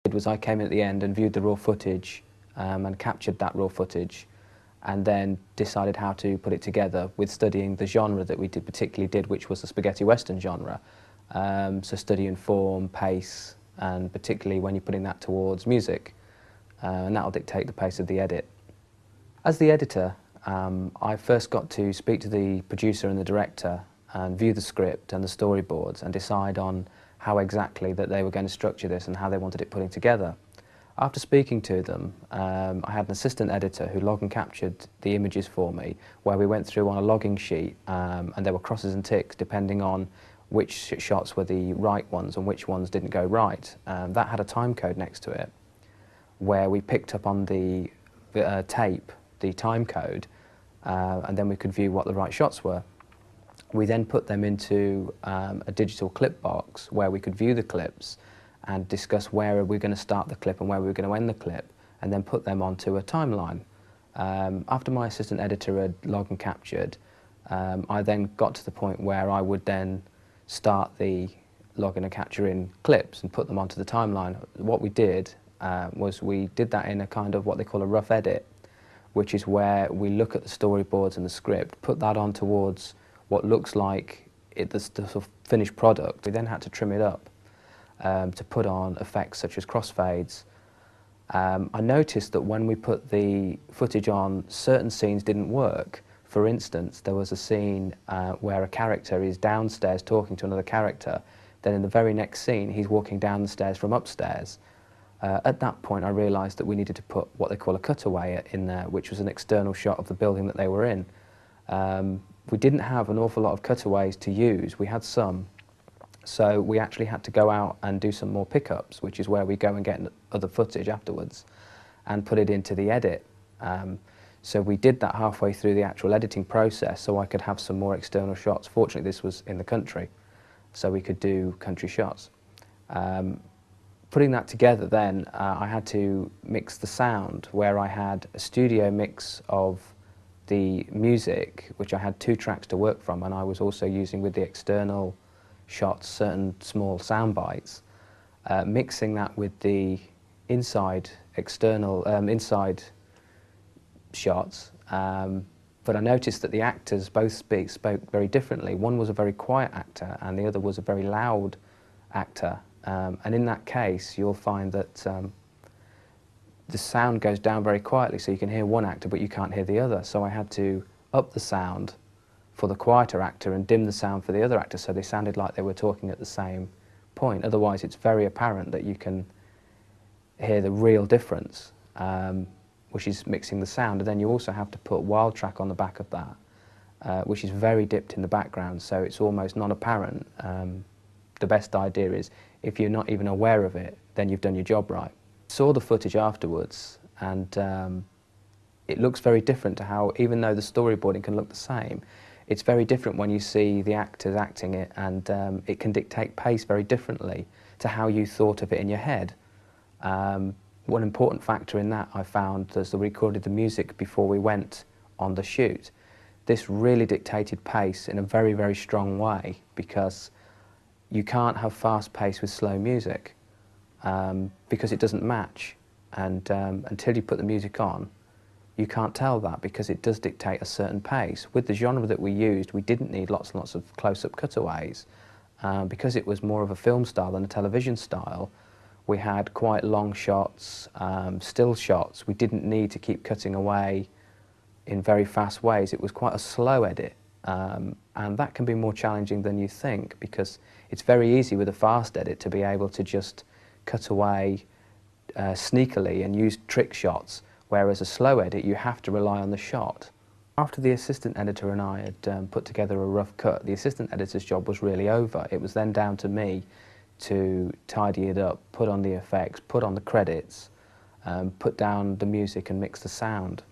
did was I came in at the end and viewed the raw footage and captured that raw footage, and then decided how to put it together with studying the genre that we particularly did, which was the spaghetti western genre. So studying form, pace, and particularly when you're putting that towards music, and that'll dictate the pace of the edit. As the editor, I first got to speak to the producer and the director and view the script and the storyboards and decide on how exactly that they were going to structure this and how they wanted it putting together. After speaking to them, I had an assistant editor who log and captured the images for me, where we went through on a logging sheet, and there were crosses and ticks depending on which shots were the right ones and which ones didn't go right. That had a time code next to it, where we picked up on the tape the time code, and then we could view what the right shots were. We then put them into a digital clip box where we could view the clips and discuss where we're going to start the clip and where we're going to end the clip, and then put them onto a timeline. After my assistant editor had logged and captured, I then got to the point where I would then start the logging and capturing clips and put them onto the timeline. What we did was we did that in a kind of what they call a rough edit, which is where we look at the storyboards and the script, put that on towards what looks like the sort of finished product. We then had to trim it up to put on effects such as crossfades. I noticed that when we put the footage on, certain scenes didn't work. For instance, there was a scene where a character is downstairs talking to another character, then in the very next scene he's walking down the stairs from upstairs. At that point I realised that we needed to put what they call a cutaway in there, which was an external shot of the building that they were in. We didn't have an awful lot of cutaways to use. We had some, so we actually had to go out and do some more pickups, which is where we go and get other footage afterwards and put it into the edit. So we did that halfway through the actual editing process so I could have some more external shots. Fortunately this was in the country, so we could do country shots. Putting that together then, I had to mix the sound, where I had a studio mix of the music, which I had 2 tracks to work from, and I was also using with the external shots certain small sound bites, mixing that with the inside shots. But I noticed that the actors both spoke very differently. One was a very quiet actor and the other was a very loud actor. And in that case, you'll find that the sound goes down very quietly, so you can hear one actor but you can't hear the other. So I had to up the sound for the quieter actor and dim the sound for the other actor, so they sounded like they were talking at the same point. Otherwise it's very apparent that you can hear the real difference, which is mixing the sound. And then you also have to put wild track on the back of that, which is very dipped in the background, so it's almost non-apparent. The best idea is, if you're not even aware of it, then you've done your job right. Saw the footage afterwards, and it looks very different to how, even though the storyboarding can look the same, it's very different when you see the actors acting it, and it can dictate pace very differently to how you thought of it in your head. One important factor in that I found was that we recorded the music before we went on the shoot. This really dictated pace in a very, very strong way, because you can't have fast pace with slow music because it doesn't match, and until you put the music on you can't tell that, because it does dictate a certain pace. With the genre that we used, we didn't need lots and lots of close-up cutaways because it was more of a film style than a television style. We had quite long shots, still shots. We didn't need to keep cutting away in very fast ways. It was quite a slow edit. And that can be more challenging than you think, because it's very easy with a fast edit to be able to just cut away sneakily and use trick shots, whereas a slow edit you have to rely on the shot. After the assistant editor and I had put together a rough cut, the assistant editor's job was really over. It was then down to me to tidy it up, put on the effects, put on the credits, put down the music and mix the sound.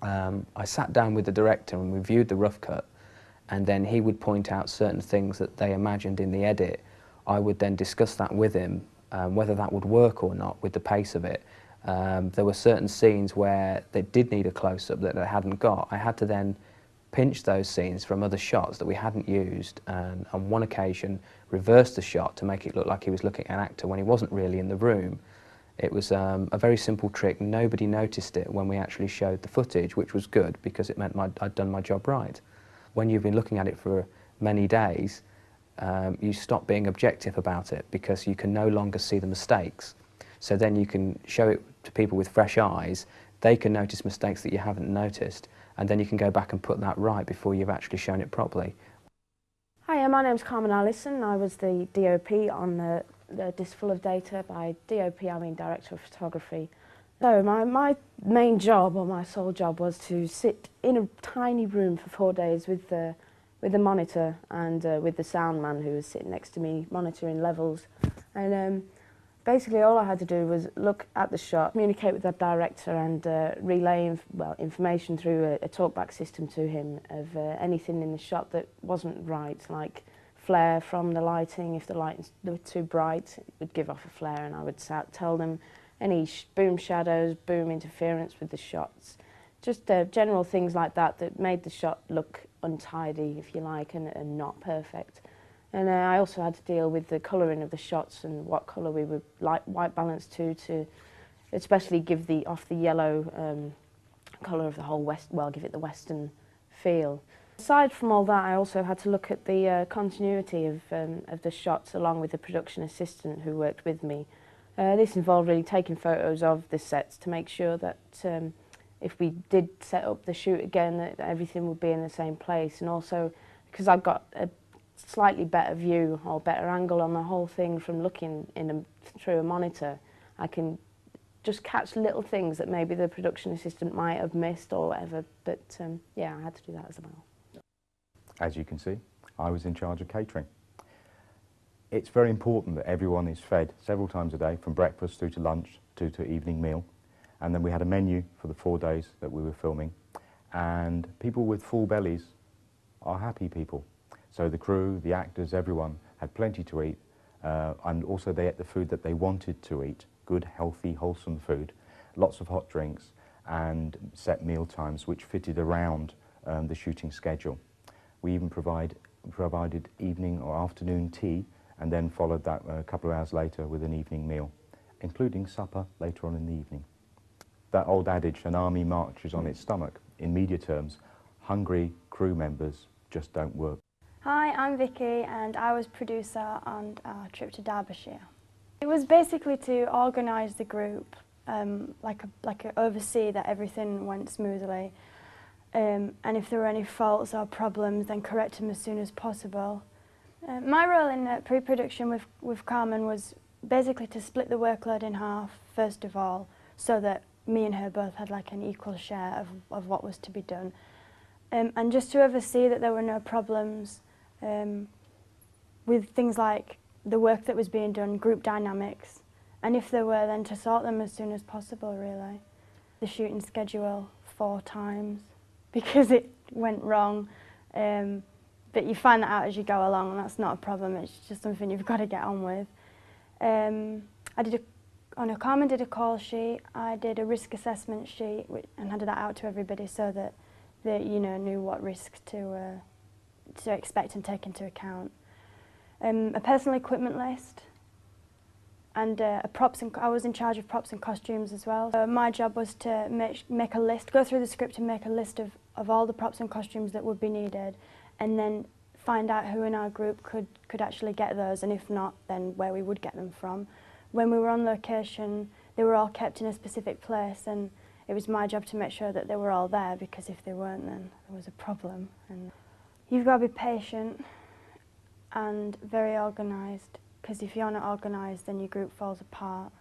I sat down with the director and we viewed the rough cut, and then he would point out certain things that they imagined in the edit. I would then discuss that with him, whether that would work or not with the pace of it. There were certain scenes where they did need a close-up that they hadn't got. I had to then pinched those scenes from other shots that we hadn't used, and on one occasion reversed the shot to make it look like he was looking at an actor when he wasn't really in the room. It was a very simple trick. Nobody noticed it when we actually showed the footage, which was good because it meant I'd done my job right. When you've been looking at it for many days, you stop being objective about it because you can no longer see the mistakes. So then you can show it to people with fresh eyes. They can notice mistakes that you haven't noticed, and then you can go back and put that right before you've actually shown it properly. Hi, my name's Carmen Allison. I was the DOP on the Discful of Data. By DOP I mean Director of Photography. So my main job, or my sole job, was to sit in a tiny room for 4 days with the monitor and with the sound man who was sitting next to me monitoring levels. And basically all I had to do was look at the shot, communicate with that director and relay information through a talkback system to him of anything in the shot that wasn't right, like flare from the lighting. If the lights were too bright, it would give off a flare, and I would tell them any boom shadows, boom interference with the shots. Just general things like that that made the shot look untidy, if you like, and not perfect. And I also had to deal with the colouring of the shots and what colour we would white balance to especially give off the yellow colour of the whole give it the western feel. Aside from all that, I also had to look at the continuity of the shots along with the production assistant who worked with me. This involved really taking photos of the sets to make sure that if we did set up the shoot again, that everything would be in the same place, and also because I've got a slightly better view or better angle on the whole thing from looking through a monitor, I can just catch little things that maybe the production assistant might have missed or whatever, but yeah, I had to do that as well. As you can see, I was in charge of catering. It's very important that everyone is fed several times a day, from breakfast through to lunch to evening meal. And then we had a menu for the 4 days that we were filming. And people with full bellies are happy people. So the crew, the actors, everyone had plenty to eat. And also they ate the food that they wanted to eat. Good, healthy, wholesome food. Lots of hot drinks and set meal times which fitted around the shooting schedule. We even provided evening or afternoon tea, and then followed that a couple of hours later with an evening meal, including supper later on in the evening. That old adage, an army marches on its stomach, in media terms, hungry crew members just don't work. Hi, I'm Vicky and I was producer on our trip to Derbyshire. It was basically to organise the group, oversee that everything went smoothly, and if there were any faults or problems then correct them as soon as possible. My role in pre-production with Carmen was basically to split the workload in half, first of all, so that me and her both had like an equal share of what was to be done. And just to oversee that there were no problems with things like the work that was being done, group dynamics, and if there were, then to sort them as soon as possible, really. The shooting schedule 4 times because it went wrong. But you find that out as you go along, and that's not a problem, it's just something you've got to get on with. Carmen did a call sheet, I did a risk assessment sheet and handed that out to everybody so that they knew what risks to expect and take into account. A personal equipment list, and I was in charge of props and costumes as well. So my job was to make a list, go through the script and make a list of all the props and costumes that would be needed, and then find out who in our group could actually get those, and if not, then where we would get them from. When we were on location, they were all kept in a specific place, and it was my job to make sure that they were all there, because if they weren't, then there was a problem. And you've got to be patient and very organised, because if you're not organised, then your group falls apart,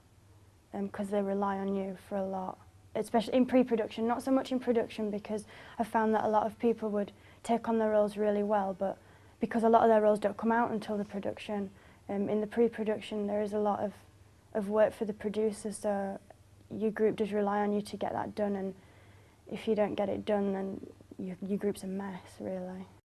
because they rely on you for a lot. Especially in pre-production, not so much in production, because I found that a lot of people would take on the roles really well, but because a lot of their roles don't come out until the production, in the pre-production there is a lot of work for the producers, so your group does rely on you to get that done, and if you don't get it done, then your group's a mess, really.